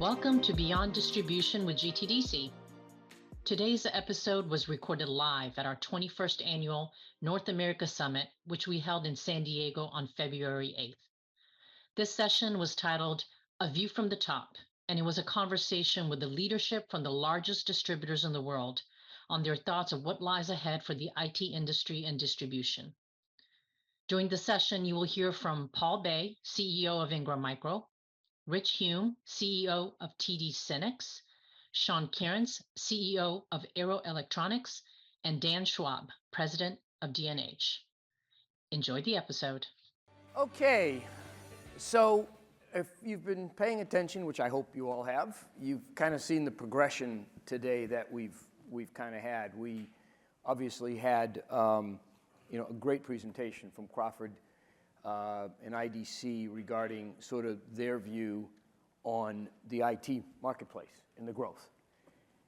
Welcome to Beyond Distribution with GTDC. Today's episode was recorded live at our 21st Annual North America Summit, which we held in San Diego on February 8th. This session was titled A View from the Top, and it was a conversation with the leadership from the largest distributors in the world on their thoughts of what lies ahead for the IT industry and distribution. During the session, you will hear from Paul Bay, CEO of Ingram Micro, Rich Hume, CEO of TD SYNNEX, Sean Kerins, CEO of Aero Electronics, and Dan Schwab, President of D&H. Enjoy the episode. Okay, so if you've been paying attention, which I hope you all have, you've kind of seen the progression today that we've kind of had. We obviously had a great presentation from Crawford and IDC regarding sort of their view on the IT marketplace and the growth.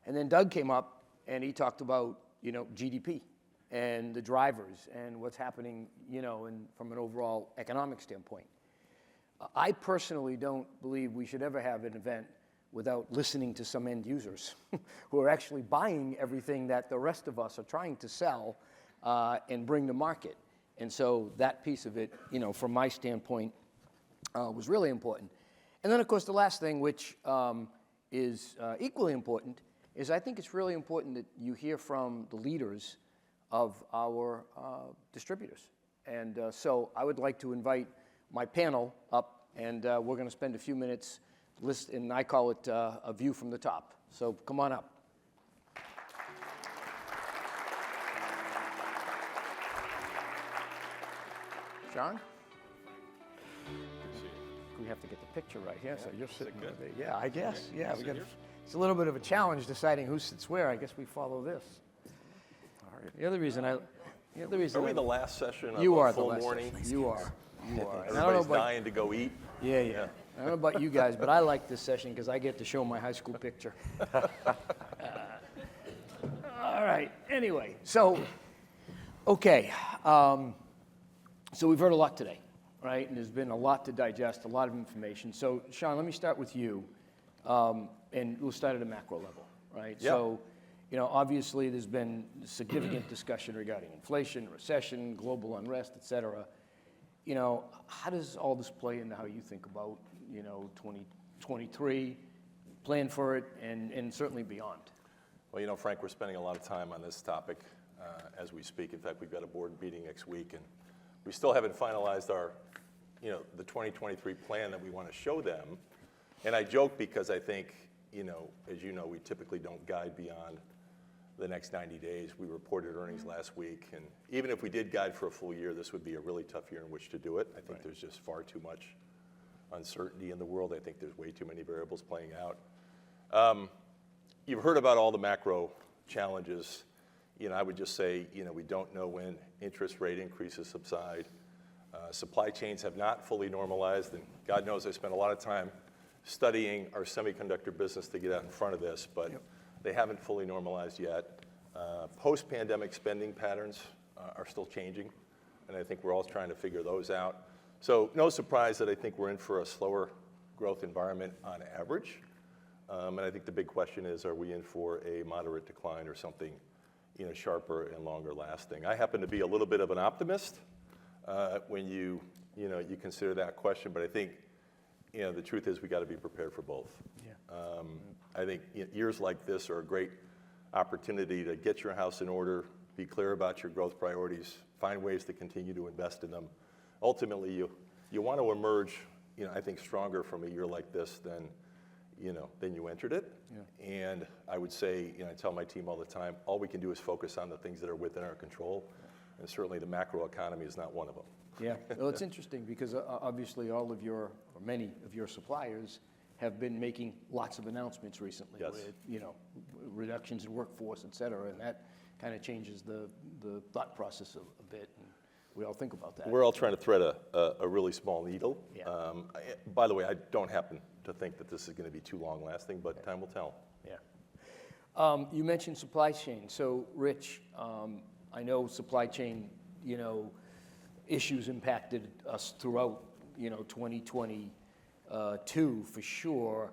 And then Doug came up and he talked about, GDP and the drivers and what's happening, from an overall economic standpoint. I personally don't believe we should ever have an event without listening to some end users who are actually buying everything that the rest of us are trying to sell and bring to market. And so that piece of it, from my standpoint, was really important. And then, of course, the last thing, which is equally important, is I think it's really important that you hear from the leaders of our distributors. And so I would like to invite my panel up, and we're going to spend a few minutes and I call it a view from the top. So come on up. John? We have to get the picture right here, so you're sitting over there. Yeah, I guess. Yeah, it's a little bit of a challenge deciding who sits where. I guess we follow this. All right. The other reason Are we the last session of you a are full the last morning? Session. You are. Everybody's dying to go eat. Yeah. I don't know about you guys, but I like this session because I get to show my high school picture. All right. Anyway, so, okay. So we've heard a lot today, right? And there's been a lot to digest, a lot of information. So, Sean, let me start with you, and we'll start at a macro level, right? Yep. So, obviously there's been significant discussion regarding inflation, recession, global unrest, et cetera. How does all this play into how you think about, 2023, plan for it, and certainly beyond? Well, Frank, we're spending a lot of time on this topic as we speak. In fact, we've got a board meeting next week, and we still haven't finalized our, the 2023 plan that we want to show them. And I joke because I think, as you know, we typically don't guide beyond the next 90 days. We reported earnings last week, and even if we did guide for a full year, this would be a really tough year in which to do it. I think There's just far too much uncertainty in the world. I think there's way too many variables playing out. You've heard about all the macro challenges. I would just say, we don't know when interest rate increases subside. Supply chains have not fully normalized, and God knows I spent a lot of time studying our semiconductor business to get out in front of this, but they haven't fully normalized yet. Post-pandemic spending patterns are still changing, and I think we're all trying to figure those out. So no surprise that I think we're in for a slower growth environment on average. And I think the big question is, are we in for a moderate decline or something sharper and longer lasting? I happen to be a little bit of an optimist when you consider that question, but I think the truth is we got to be prepared for both. I think years like this are a great opportunity to get your house in order, be clear about your growth priorities, find ways to continue to invest in them. Ultimately, you want to emerge, I think, stronger from a year like this than you entered it. And I would say, I tell my team all the time, all we can do is focus on the things that are within our control. And certainly the macro economy is not one of them. Yeah, well, it's interesting because obviously many of your suppliers have been making lots of announcements recently with, reductions in workforce, et cetera, and that kind of changes the thought process a bit. And we all think about that. We're all trying to thread a really small needle. By the way, I don't happen to think that this is going to be too long lasting, but time will tell. You mentioned supply chain. So, Rich, I know supply chain, issues impacted us throughout, 2022 for sure.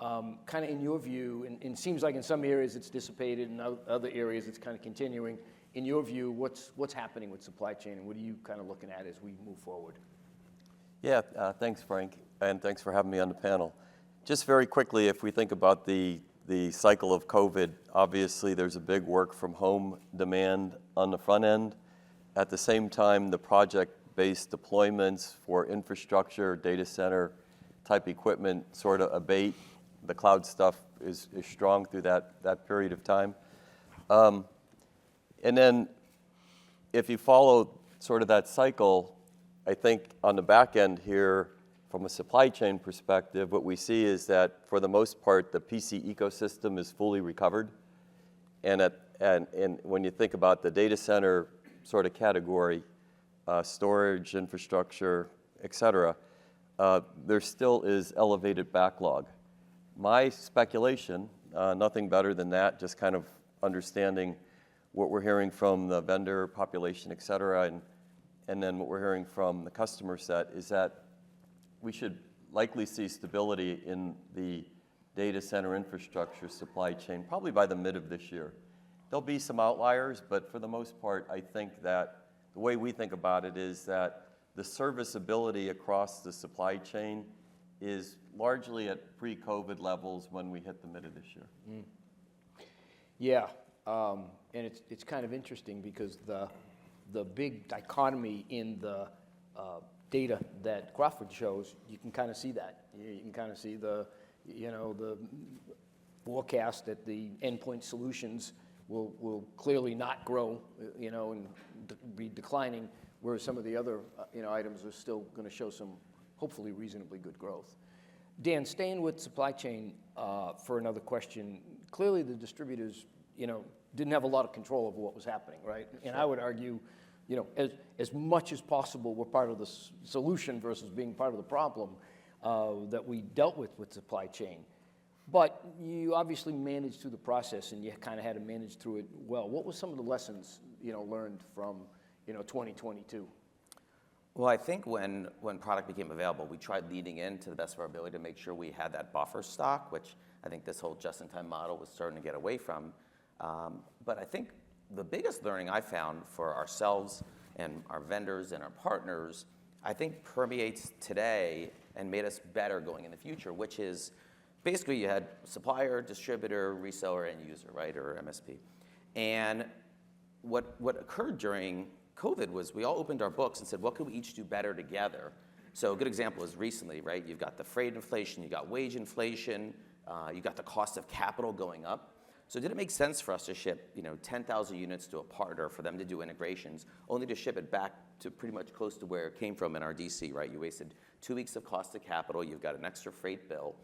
Kind of in your view, and it seems like in some areas it's dissipated, and other areas it's kind of continuing. In your view, what's happening with supply chain, and what are you kind of looking at as we move forward? Yeah, thanks, Frank, and thanks for having me on the panel. Just very quickly, if we think about the cycle of COVID, obviously there's a big work from home demand on the front end. At the same time, the project-based deployments for infrastructure, data center type equipment sort of abate. The cloud stuff is strong through that period of time. And then if you follow sort of that cycle, I think on the back end here, from a supply chain perspective, what we see is that for the most part, the PC ecosystem is fully recovered. And when you think about the data center sort of category, storage, infrastructure, et cetera, there still is elevated backlog. My speculation, nothing better than that, just kind of understanding what we're hearing from the vendor population, et cetera, and then what we're hearing from the customer set is that we should likely see stability in the data center infrastructure supply chain probably by the mid of this year. There'll be some outliers, but for the most part, I think that the way we think about it is that the serviceability across the supply chain is largely at pre-COVID levels when we hit the mid of this year. Mm. Yeah, and it's kind of interesting because the big dichotomy in the data that Crawford shows, you can kind of see that. You can kind of see the forecast that the endpoint solutions will clearly not grow, and be declining, whereas some of the other, items are still going to show some, hopefully, reasonably good growth. Dan, staying with supply chain for another question. Clearly, the distributors, didn't have a lot of control over what was happening, right? And I would argue, as much as possible, we're part of the solution versus being part of the problem that we dealt with supply chain. But you obviously managed through the process, and you kind of had to manage through it well. What were some of the lessons, learned from, 2022? Well, I think when product became available, we tried leading in to the best of our ability to make sure we had that buffer stock, which I think this whole just-in-time model was starting to get away from. But I think the biggest learning I found for ourselves and our vendors and our partners, I think permeates today and made us better going in the future, which is basically you had supplier, distributor, reseller, end user, right, or MSP. And what occurred during COVID was we all opened our books and said, what could we each do better together? So a good example is recently, right, you've got the freight inflation, you got wage inflation, you got the cost of capital going up. So did it make sense for us to ship 10,000 units to a partner for them to do integrations, only to ship it back to pretty much close to where it came from in our DC, right? You wasted 2 weeks of cost of capital, you've got an extra freight bill.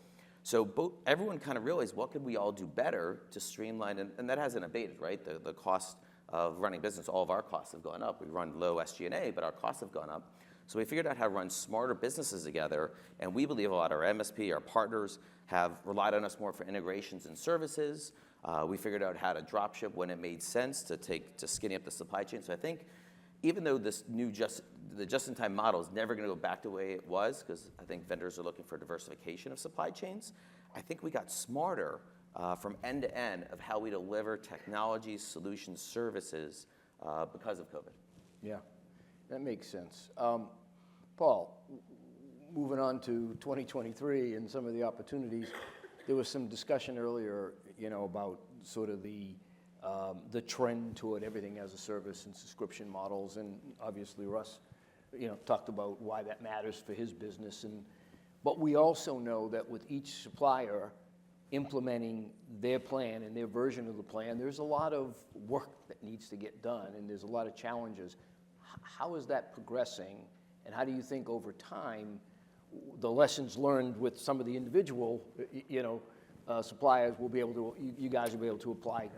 So everyone kind of realized what could we all do better to streamline, and that hasn't abated, right? The cost of running business, all of our costs have gone up. We run low SG&A, but our costs have gone up. So we figured out how to run smarter businesses together, and we believe a lot of our MSP, our partners, have relied on us more for integrations and services. We figured out how to drop ship when it made sense to skinny up the supply chain. So I think even though the just-in-time model is never going to go back to the way it was, because I think vendors are looking for diversification of supply chains, I think we got smarter from end to end of how we deliver technologies, solutions, services because of COVID. Yeah, that makes sense. Paul, moving on to 2023 and some of the opportunities, there was some discussion earlier, about sort of the trend toward everything as a service and subscription models, and obviously Russ, talked about why that matters for his business. But we also know that with each supplier implementing their plan and their version of the plan, there's a lot of work that needs to get done, and there's a lot of challenges. How is that progressing, and how do you think over time the lessons learned with some of the individual, suppliers will be able to, you guys will be able to apply,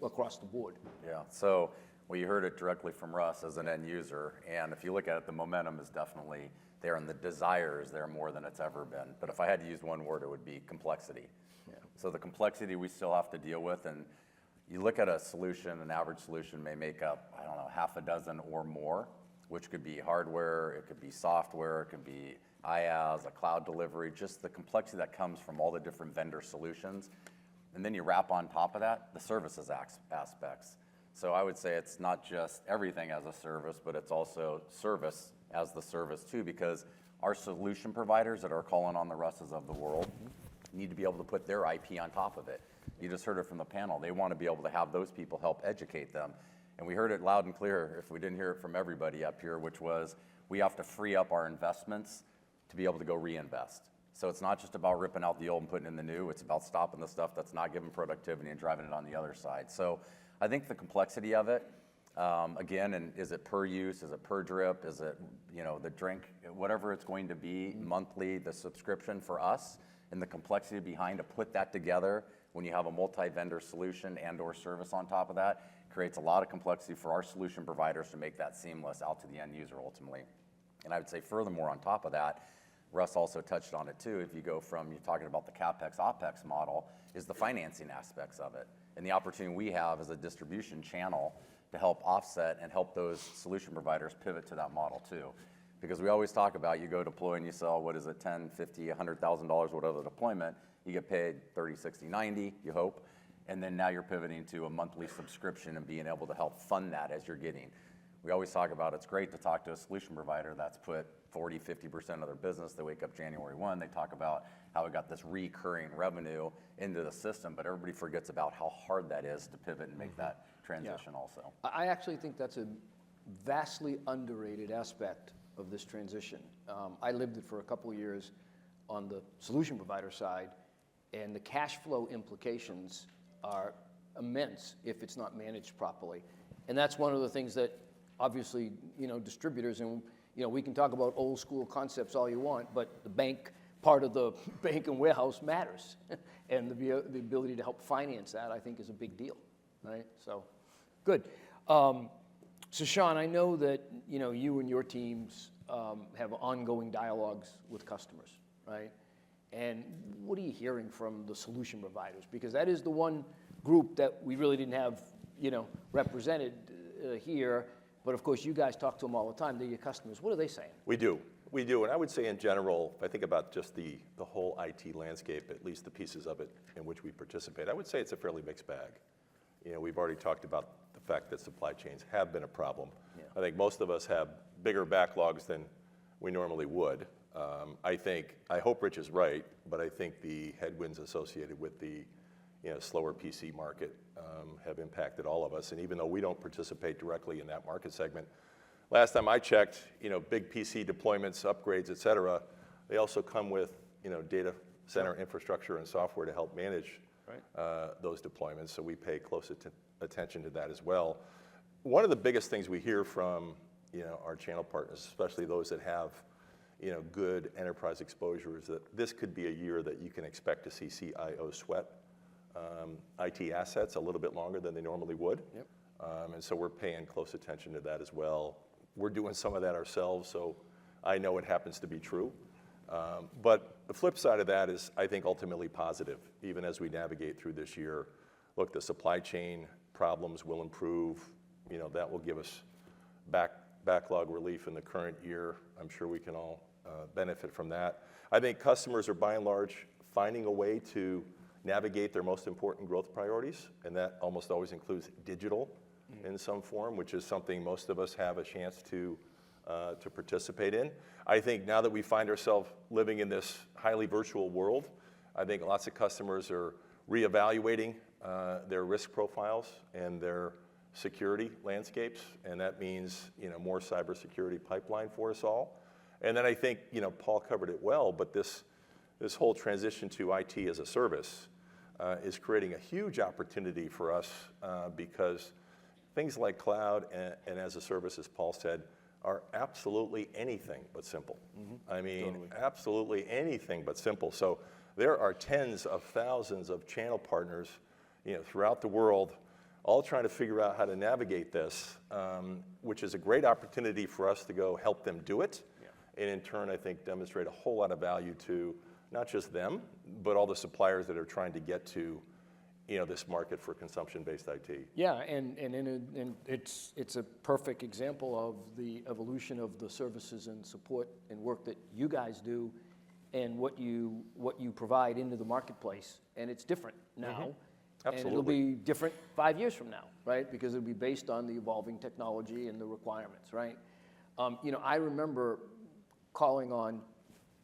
across the board? Yeah, so you heard it directly from Russ as an end user, and if you look at it, the momentum is definitely there, and the desire is there more than it's ever been. But if I had to use one word, it would be complexity. Yeah. So the complexity we still have to deal with, and you look at a solution, an average solution may make up, half a dozen or more, which could be hardware, it could be software, it could be IaaS, a cloud delivery, just the complexity that comes from all the different vendor solutions. And then you wrap on top of that the services aspects. So I would say it's not just everything as a service, but it's also service as the service too, because our solution providers that are calling on the Russes of the world need to be able to put their IP on top of it. You just heard it from the panel. They want to be able to have those people help educate them. And we heard it loud and clear, if we didn't hear it from everybody up here, which was we have to free up our investments to be able to go reinvest. So it's not just about ripping out the old and putting in the new, it's about stopping the stuff that's not giving productivity and driving it on the other side. So I think the complexity of it, again, and is it per use, is it per drip, is it, the drink, whatever it's going to be, monthly, the subscription for us, and the complexity behind to put that together when you have a multi-vendor solution and or service on top of that, creates a lot of complexity for our solution providers to make that seamless out to the end user ultimately. And I would say furthermore on top of that, Russ also touched on it too, if you go from, you're talking about the CapEx, OpEx model, is the financing aspects of it. And the opportunity we have as a distribution channel to help offset and help those solution providers pivot to that model too. Because we always talk about you go deploy and you sell, what is it, $10, $50, $100,000, whatever the deployment, you get paid 30, 60, 90, you hope. And then now you're pivoting to a monthly subscription and being able to help fund that as you're getting. We always talk about it's great to talk to a solution provider that's put 40, 50% of their business. They wake up January 1, they talk about how we got this recurring revenue into the system, but everybody forgets about how hard that is to pivot and make that transition also. I actually think that's a vastly underrated aspect of this transition. I lived it for a couple of years on the solution provider side, and the cash flow implications are immense if it's not managed properly. And that's one of the things that obviously, distributors, and we can talk about old school concepts all you want, but the bank, part of the bank and warehouse matters. And the ability to help finance that, I think, is a big deal, right? So, good. So Sean, I know that, you and your teams have ongoing dialogues with customers, right? And what are you hearing from the solution providers? Because that is the one group that we really didn't have, represented here. But of course, you guys talk to them all the time. They're your customers. What are they saying? We do. And I would say in general, if I think about just the whole IT landscape, at least the pieces of it in which we participate, I would say it's a fairly mixed bag. We've already talked about the fact that supply chains have been a problem. Yeah. I think most of us have bigger backlogs than we normally would. I hope Rich is right, but I think the headwinds associated with the slower PC market have impacted all of us. And even though we don't participate directly in that market segment, last time I checked, big PC deployments, upgrades, et cetera, they also come with data center infrastructure and software to help manage those deployments. So we pay close attention to that as well. One of the biggest things we hear from our channel partners, especially those that have good enterprise exposure, is that this could be a year that you can expect to see CIOs sweat IT assets a little bit longer than they normally would. Yep. And so we're paying close attention to that as well. We're doing some of that ourselves, so I know it happens to be true. But the flip side of that is, I think, ultimately positive, even as we navigate through this year. Look, the supply chain problems will improve. That will give us backlog relief in the current year. I'm sure we can all benefit from that. I think customers are, by and large, finding a way to navigate their most important growth priorities, and that almost always includes digital in some form, which is something most of us have a chance to participate in. I think now that we find ourselves living in this highly virtual world, I think lots of customers are reevaluating their risk profiles and their security landscapes, and that means more cybersecurity pipeline for us all. And then I think Paul covered it well, but this whole transition to IT as a service is creating a huge opportunity for us because things like cloud and as a service, as Paul said, are absolutely anything but simple. Mm-hmm. I mean, totally. Absolutely anything but simple. So there are tens of thousands of channel partners throughout the world all trying to figure out how to navigate this, which is a great opportunity for us to go help them do it. Yeah. And in turn, I think, demonstrate a whole lot of value to not just them, but all the suppliers that are trying to get to this market for consumption-based IT. Yeah, and it's a perfect example of the evolution of the services and support and work that you guys do, and what you provide into the marketplace, and it's different now. And it'll Absolutely. be different 5 years from now, right? Because it'll be based on the evolving technology and the requirements, right? I remember calling on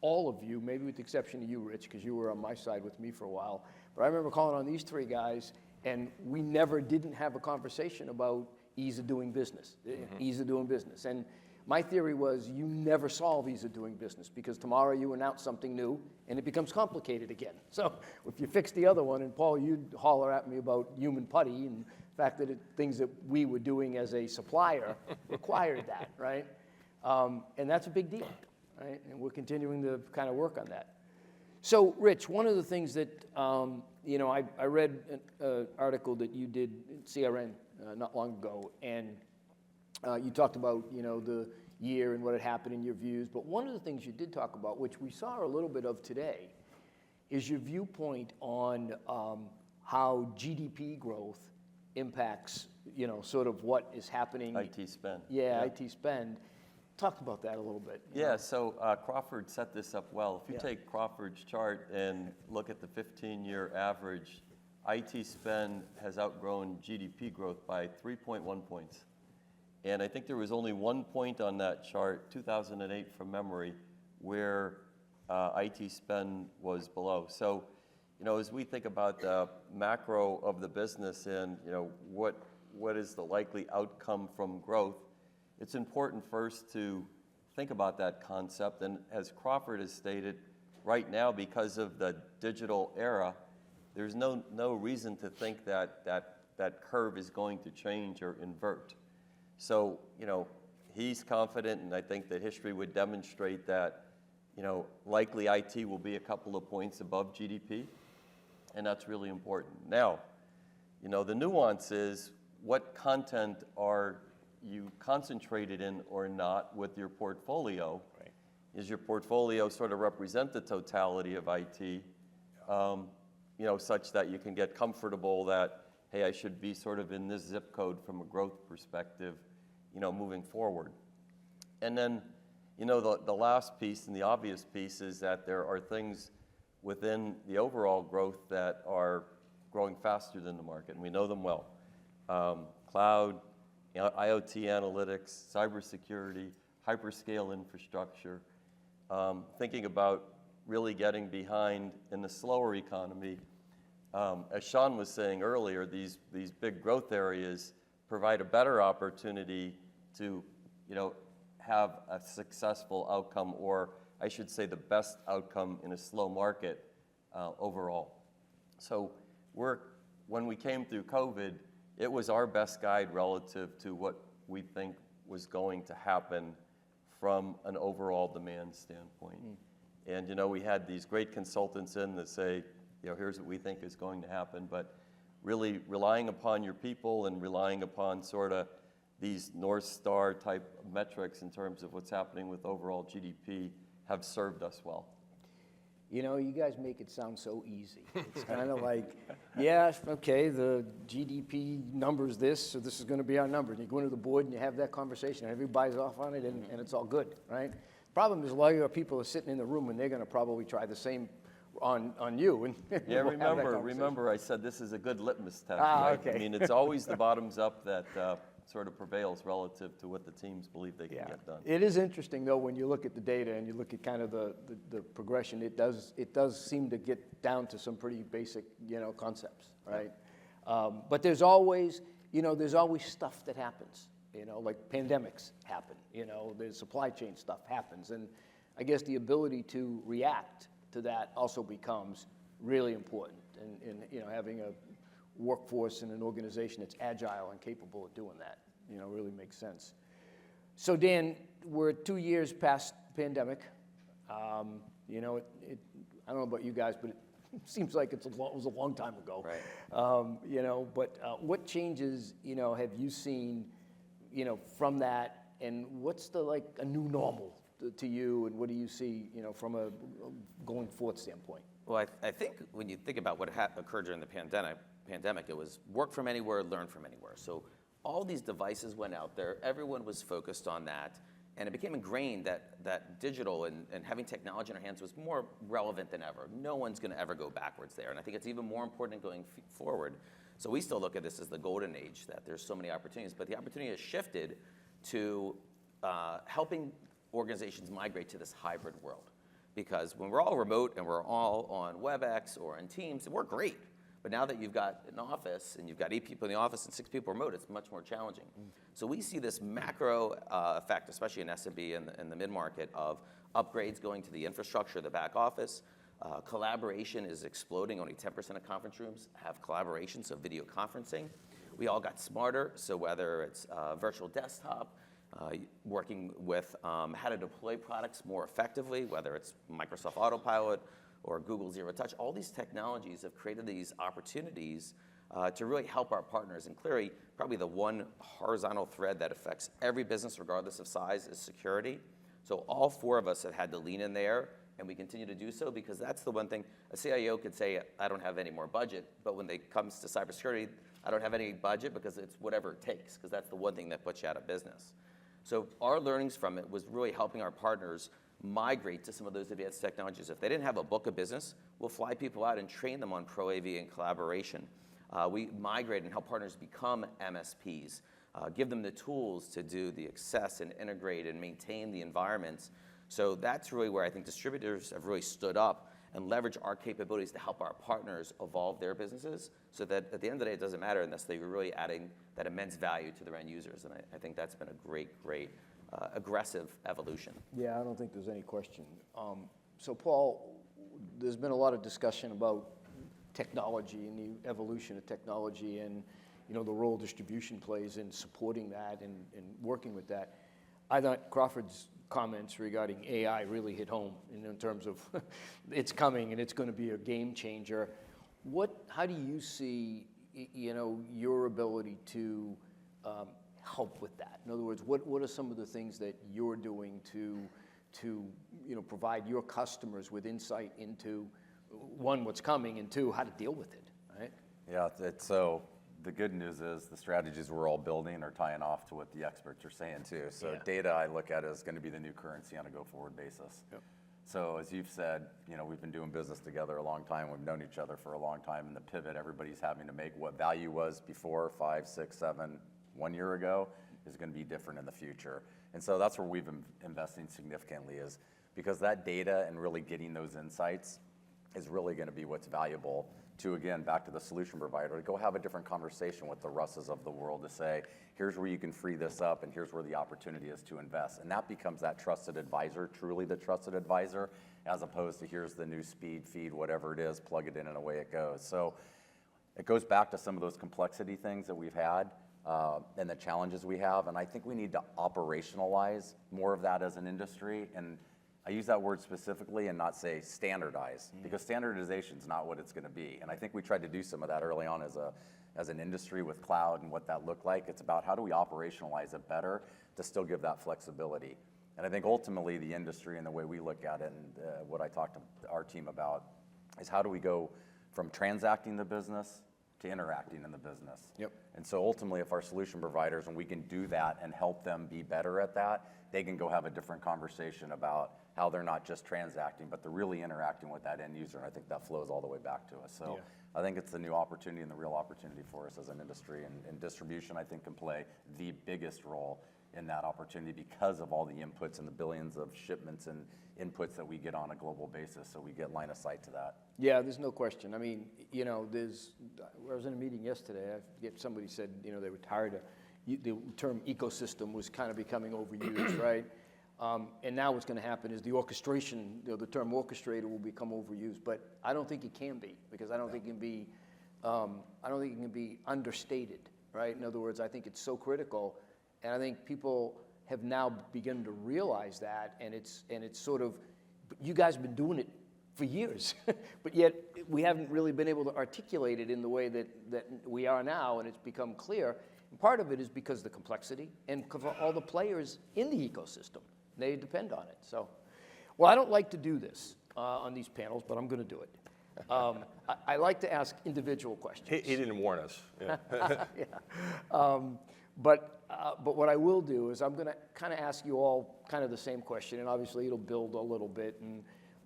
all of you, maybe with the exception of you, Rich, because you were on my side with me for a while. But I remember calling on these three guys, and we never didn't have a conversation about ease of doing business, ease of doing business. And my theory was you never solve ease of doing business, because tomorrow you announce something new and it becomes complicated again. So if you fix the other one, and Paul, you'd holler at me about human putty and the fact that things that we were doing as a supplier required that, right? And that's a big deal, right? And we're continuing to kind of work on that. So, Rich, one of the things that, I read an article that you did in CRN not long ago, and you talked about, the year and what had happened in your views, but one of the things you did talk about, which we saw a little bit of today, is your viewpoint on how GDP growth impacts, sort of what is happening. IT spend. Yeah, IT spend. Talk about that a little bit. Yeah, so Crawford set this up well. If you Yeah. take Crawford's chart and look at the 15-year average, IT spend has outgrown GDP growth by 3.1 points. And I think there was only 1 point on that chart, 2008 from memory, where IT spend was below. So, as we think about the macro of the business and, what is the likely outcome from growth, it's important first to think about that concept. And as Crawford has stated, right now, because of the digital era, there's no reason to think that curve is going to change or invert. So, he's confident, and I think that history would demonstrate that, likely IT will be a couple of points above GDP, and that's really important. Now, the nuance is what content are you concentrated in or not with your portfolio? Right. Is your portfolio sort of represent the totality of IT, such that you can get comfortable that, hey, I should be sort of in this zip code from a growth perspective, moving forward. And then, the last piece and the obvious piece is that there are things within the overall growth that are growing faster than the market, and we know them well. Cloud, IoT analytics, cybersecurity, hyperscale infrastructure, thinking about really getting behind in the slower economy. As Sean was saying earlier, these big growth areas provide a better opportunity to, have a successful outcome, or I should say the best outcome in a slow market overall. So when we came through COVID, it was our best guide relative to what we think was going to happen from an overall demand standpoint. And, we had these great consultants in that say, here's what we think is going to happen, but really relying upon your people and relying upon sort of these North Star type metrics in terms of what's happening with overall GDP have served us well. You guys make it sound so easy. It's kind of like, yeah, okay, the GDP number's this, so this is going to be our number. And you go into the board and you have that conversation, and everybody's off on it, and it's all good, right? Problem is, a lot of your people are sitting in the room, and they're going to probably try the same on you. And Yeah, we'll have that conversation. remember I said this is a good litmus test, Ah, right? okay. I mean, it's always the bottoms up that sort of prevails relative to what the teams believe they can get done. It is interesting, though, when you look at the data and you look at kind of the progression, it does seem to get down to some pretty basic, concepts, right? But there's always stuff that happens, like pandemics happen, the supply chain stuff happens. And I guess the ability to react to that also becomes really important, and having a workforce and an organization that's agile and capable of doing that, really makes sense. So Dan, we're 2 years past the pandemic. I don't know about you guys, but it seems like it was a long time ago. Right. But what changes, have you seen, from that, and what's a new normal to you, and what do you see, from a going forward standpoint? Well, I think when you think about what occurred during the pandemic, it was work from anywhere, learn from anywhere. So all these devices went out there, everyone was focused on that, and it became ingrained that digital and having technology in our hands was more relevant than ever. No one's gonna ever go backwards there, and I think it's even more important going forward. So we still look at this as the golden age, that there's so many opportunities, but the opportunity has shifted to helping organizations migrate to this hybrid world. Because when we're all remote and we're all on WebEx or on Teams, we're great. But now that you've got an office and you've got 8 people in the office and 6 people remote, it's much more challenging. So we see this macro effect, especially in SMB and the mid-market, of upgrades going to the infrastructure, the back office. Collaboration is exploding. Only 10% of conference rooms have collaboration, so video conferencing. We all got smarter, so whether it's virtual desktop, working with how to deploy products more effectively, whether it's Microsoft Autopilot or Google Zero Touch, all these technologies have created these opportunities to really help our partners. And clearly, probably the one horizontal thread that affects every business, regardless of size, is security. So all 4 of us have had to lean in there, and we continue to do so, because that's the one thing a CIO could say, I don't have any more budget, but when it comes to cybersecurity, I don't have any budget because it's whatever it takes, because that's the one thing that puts you out of business. So our learnings from it was really helping our partners migrate to some of those advanced technologies. If they didn't have a book of business, we'll fly people out and train them on Pro AV and collaboration. We migrate and help partners become MSPs, give them the tools to do the access and integrate and maintain the environments. So that's really where I think distributors have really stood up and leverage our capabilities to help our partners evolve their businesses, so that at the end of the day, it doesn't matter unless they're really adding that immense value to their end users. And I think that's been a great, aggressive evolution. Yeah, I don't think there's any question. So Paul, there's been a lot of discussion about technology and the evolution of technology and the role distribution plays in supporting that and working with that. I thought Crawford's comments regarding AI really hit home in terms of it's coming and it's going to be a game changer. How do you see your ability to help with that? In other words, what are some of the things that you're doing to provide your customers with insight into, one, what's coming, and 2, how to deal with it, right? Yeah, so the good news is the strategies we're all building are tying off to what the experts are saying too. So Yeah. Data I look at as going to be the new currency on a go-forward basis. Yep. So as you've said, we've been doing business together a long time. We've known each other for a long time, and the pivot everybody's having to make, what value was before 5, 6, 7, 1 year ago, is going to be different in the future. And so that's where we've been investing significantly, is because that data and really getting those insights is really going to be what's valuable to, again, back to the solution provider, to go have a different conversation with the Russes of the world to say, here's where you can free this up and here's where the opportunity is to invest. And that becomes that trusted advisor, truly the trusted advisor, as opposed to here's the new speed, feed, whatever it is, plug it in and away it goes. So it goes back to some of those complexity things that we've had and the challenges we have. And I think we need to operationalize more of that as an industry. And I use that word specifically and not say standardize, because standardization is not what it's going to be. And I think we tried to do some of that early on as an industry with cloud and what that looked like. It's about how do we operationalize it better to still give that flexibility. And I think ultimately the industry and the way we look at it, and what I talked to our team about, is how do we go from transacting the business to interacting in the business. Yep. And so ultimately, if our solution providers, and we can do that and help them be better at that, they can go have a different conversation about how they're not just transacting, but they're really interacting with that end user. And I think that flows all the way back to us. So I think it's the new opportunity and the real opportunity for us as an industry. And distribution, I think, can play the biggest role in that opportunity because of all the inputs and the billions of shipments and inputs that we get on a global basis. So we get line of sight to that. Yeah, there's no question. I mean, I was in a meeting yesterday. Somebody said, they were tired of the term ecosystem was kind of becoming overused, right? And now what's going to happen is the orchestration, the term orchestrator will become overused. But I don't think it can be, because I don't think it can be understated, right? In other words, I think it's so critical, and I think people have now begun to realize that, and it's sort of, you guys have been doing it for years, but yet we haven't really been able to articulate it in the way that we are now, and it's become clear. And part of it is because of the complexity and all the players in the ecosystem. They depend on it. So, well, I don't like to do this on these panels, but I'm going to do it. I like to ask individual questions. He didn't warn us. Yeah. But what I will do is I'm going to kind of ask you all kind of the same question, and obviously it'll build a little bit.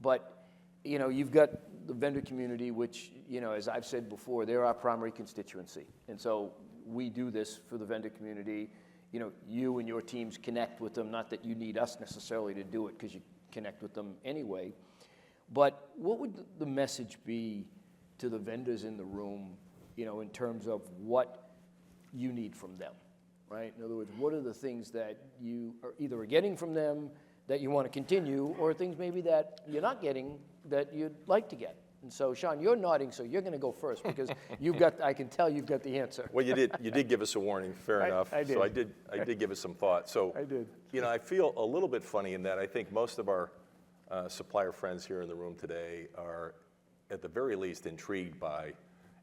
But you know, you've got the vendor community, which, you know, as I've said before, they're our primary constituency, and so we do this for the vendor community. You know, you and your teams connect with them. Not that you need us necessarily to do it, because you connect with them anyway. But what would the message be to the vendors in the room, you know, in terms of what you need from them, right? In other words, what are the things that you are either getting from them that you want to continue, or things maybe that you're not getting that you'd like to get? And so, Sean, you're nodding, so you're going to go first, because you've got, I can tell you've got the answer. Well, you did give us a warning, fair enough. I did. So I did give us some thought. So, I did. You know, I feel a little bit funny in that I think most of our supplier friends here in the room today are, at the very least, intrigued by,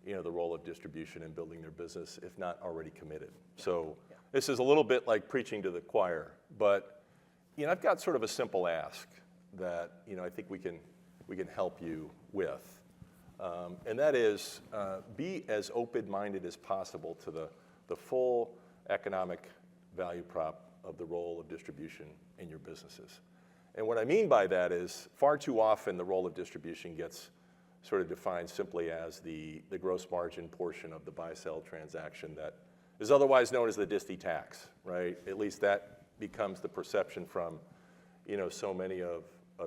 you know, the role of distribution in building their business, if not already committed. So this is a little bit like preaching to the choir, but, you know, I've got sort of a simple ask that, you know, I think we can help you with. And that is, be as open-minded as possible to the full economic value prop of the role of distribution in your businesses. And what I mean by that is, far too often the role of distribution gets sort of defined simply as the gross margin portion of the buy-sell transaction that is otherwise known as the disti tax, right? At least that becomes the perception from, you know, so many of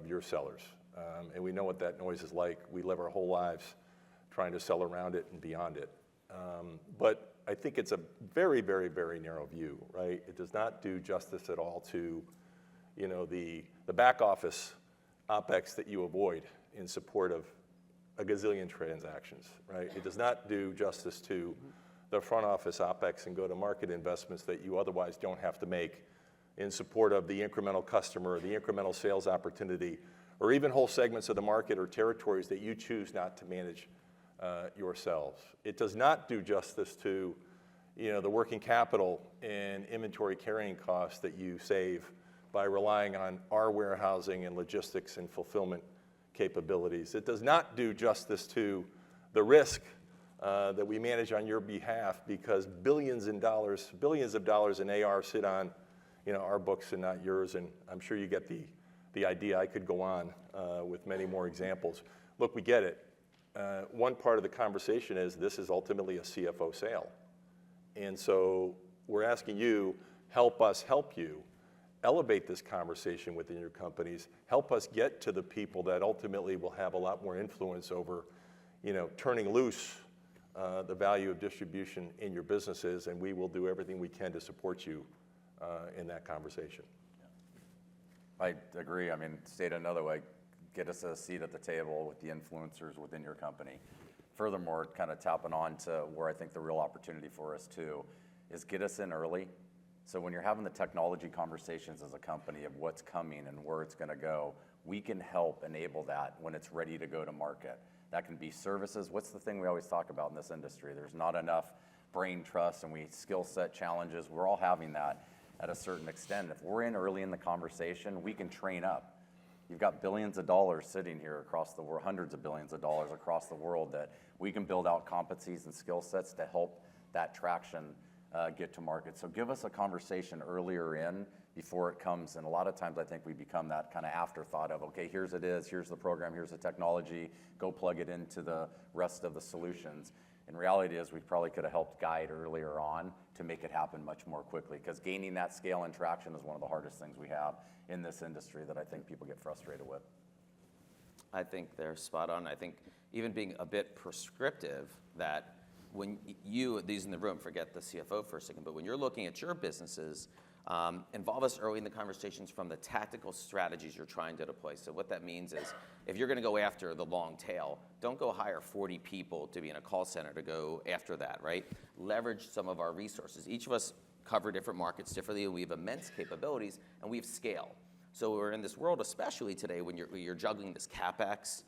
your sellers. And we know what that noise is like. We live our whole lives trying to sell around it and beyond it. But I think it's a very, very, very narrow view, right? It does not do justice at all to, you know, the back office OpEx that you avoid in support of a gazillion transactions, right? It does not do justice to the front office OpEx and go-to-market investments that you otherwise don't have to make in support of the incremental customer, the incremental sales opportunity, or even whole segments of the market or territories that you choose not to manage yourselves. It does not do justice to, you know, the working capital and inventory carrying costs that you save by relying on our warehousing and logistics and fulfillment capabilities. It does not do justice to the risk that we manage on your behalf, because billions of dollars in AR sit on, you know, our books and not yours. And I'm sure you get the idea. I could go on with many more examples. Look, we get it. One part of the conversation is this is ultimately a CFO sale. And so we're asking you, help us help you. Elevate this conversation within your companies. Help us get to the people that ultimately will have a lot more influence over, you know, turning loose the value of distribution in your businesses, and we will do everything we can to support you in that conversation. I agree. I mean, state another way, get us a seat at the table with the influencers within your company. Furthermore, kind of tapping on to where I think the real opportunity for us too is get us in early. So when you're having the technology conversations as a company of what's coming and where it's going to go, we can help enable that when it's ready to go to market. That can be services. What's the thing we always talk about in this industry? There's not enough brain trust, and we skill set challenges. We're all having that at a certain extent. If we're in early in the conversation, we can train up. You've got billions of dollars sitting here across the world, hundreds of billions of dollars across the world that we can build out competencies and skill sets to help that traction get to market. So give us a conversation earlier in before it comes. And a lot of times I think we become that kind of afterthought of, okay, here's it is, here's the program, here's the technology, go plug it into the rest of the solutions. And reality is we probably could have helped guide earlier on to make it happen much more quickly, because gaining that scale and traction is one of the hardest things we have in this industry that I think people get frustrated with. I think they're spot on. I think even being a bit prescriptive, that when you, these in the room, forget the CFO for a second, but when you're looking at your businesses, involve us early in the conversations from the tactical strategies you're trying to deploy. So what that means is, if you're going to go after the long tail, don't go hire 40 people to be in a call center to go after that, right? Leverage some of our resources. Each of us cover different markets differently, and we have immense capabilities, and we have scale. So we're in this world, especially today, when you're juggling this CapEx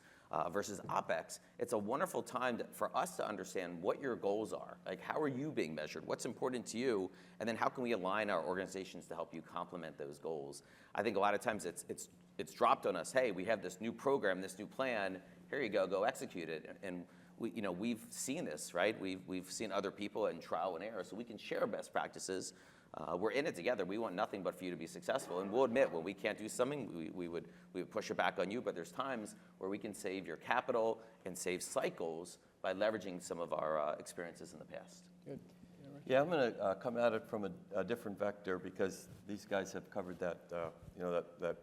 versus OpEx, it's a wonderful time for us to understand what your goals are. Like, how are you being measured? What's important to you? And then how can we align our organizations to help you complement those goals? I think a lot of times it's dropped on us, hey, we have this new program, this new plan, here you go execute it. And we've seen this, right? We've seen other people in trial and error, so we can share best practices. We're in it together. We want nothing but for you to be successful. And we'll admit when we can't do something, we would push it back on you. But there's times where we can save your capital and save cycles by leveraging some of our experiences in the past. Good. Yeah, I'm going to come at it from a different vector because these guys have covered that, that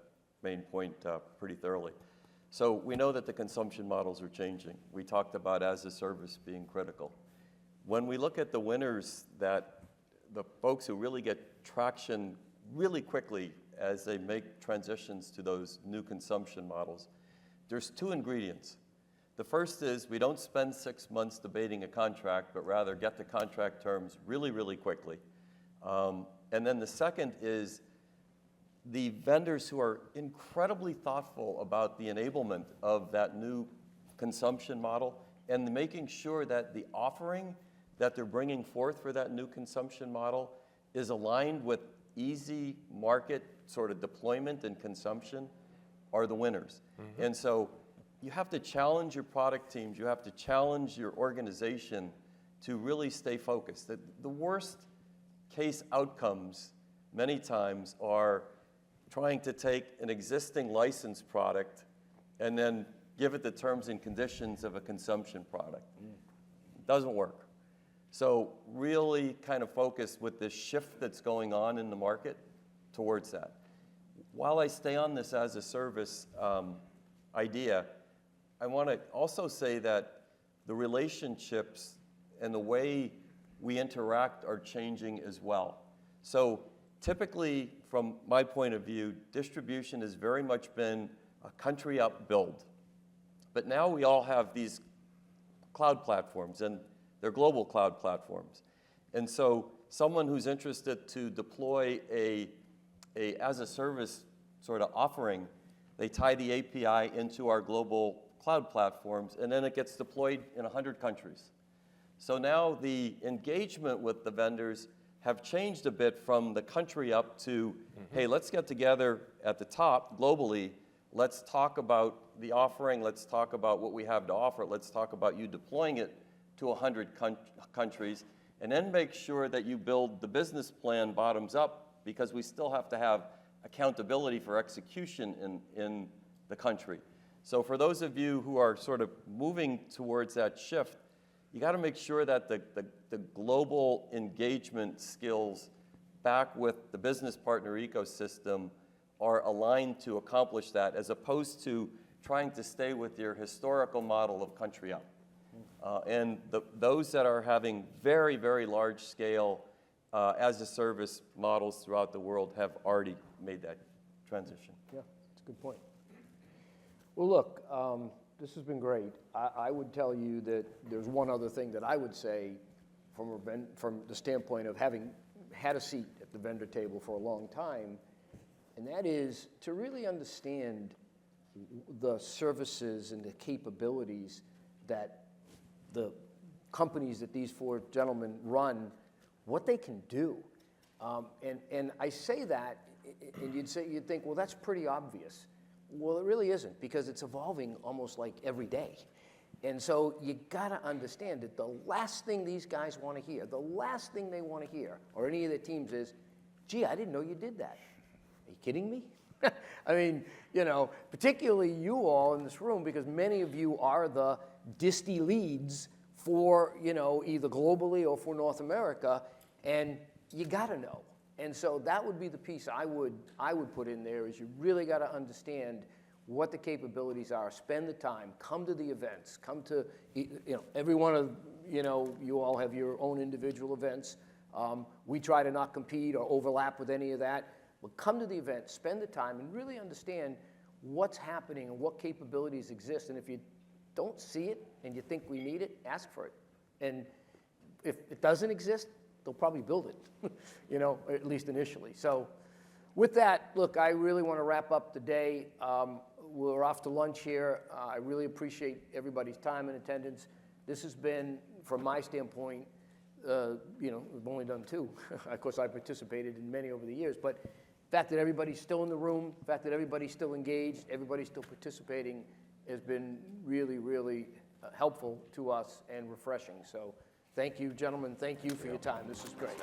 main point pretty thoroughly. So we know that the consumption models are changing. We talked about as a service being critical. When we look at the winners, that the folks who really get traction really quickly as they make transitions to those new consumption models, there's two ingredients. The first is we don't spend 6 months debating a contract, but rather get the contract terms really, really quickly. And then the second is the vendors who are incredibly thoughtful about the enablement of that new consumption model and making sure that the offering that they're bringing forth for that new consumption model is aligned with easy market sort of deployment and consumption are the winners. Mm-hmm. And so you have to challenge your product teams, you have to challenge your organization to really stay focused. The worst case outcomes many times are trying to take an existing licensed product and then give it the terms and conditions of a consumption product. It doesn't work. So really kind of focus with this shift that's going on in the market towards that. While I stay on this as a service idea, I want to also say that the relationships and the way we interact are changing as well. So typically, from my point of view, distribution has very much been a country up build. But now we all have these cloud platforms, and they're global cloud platforms. And so someone who's interested to deploy a as-a-service sort of offering, they tie the API into our global cloud platforms, and then it gets deployed in 100 countries. So now the engagement with the vendors have changed a bit from the country up to, hey, let's get together at the top globally. Let's talk about the offering. Let's talk about what we have to offer. Let's talk about you deploying it to 100 countries, and then make sure that you build the business plan bottoms up, because we still have to have accountability for execution in the country. So for those of you who are sort of moving towards that shift, you got to make sure that the global engagement skills back with the business partner ecosystem are aligned to accomplish that, as opposed to trying to stay with your historical model of country up. And those that are having very, very large scale as-a-service models throughout the world have already made that transition. Yeah, that's a good point. Well, look, this has been great. I would tell you that there's one other thing that I would say from the standpoint of having had a seat at the vendor table for a long time, and that is to really understand the services and the capabilities that the companies that these four gentlemen run, what they can do. And I say that, and you'd think, well, that's pretty obvious. Well, it really isn't, because it's evolving almost like every day. And so you gotta understand that the last thing these guys want to hear, the last thing they want to hear, or any of their teams is, gee, I didn't know you did that. Are you kidding me? I mean, particularly you all in this room, because many of you are the disty leads for, either globally or for North America, and you gotta know. And so that would be the piece I would put in there, is you really gotta understand what the capabilities are. Spend the time, come to the events, come to, every one of, you all have your own individual events. We try to not compete or overlap with any of that, but come to the event, spend the time, and really understand what's happening and what capabilities exist. And if you don't see it and you think we need it, ask for it. And if it doesn't exist, they'll probably build it, at least initially. So with that, look, I really want to wrap up the day. We're off to lunch here. I really appreciate everybody's time and attendance. This has been, from my standpoint, we've only done two. Of course, I participated in many over the years, but the fact that everybody's still in the room, the fact that everybody's still engaged, everybody's still participating has been really, really helpful to us and refreshing. So thank you, gentlemen. Thank you for your time. This is great.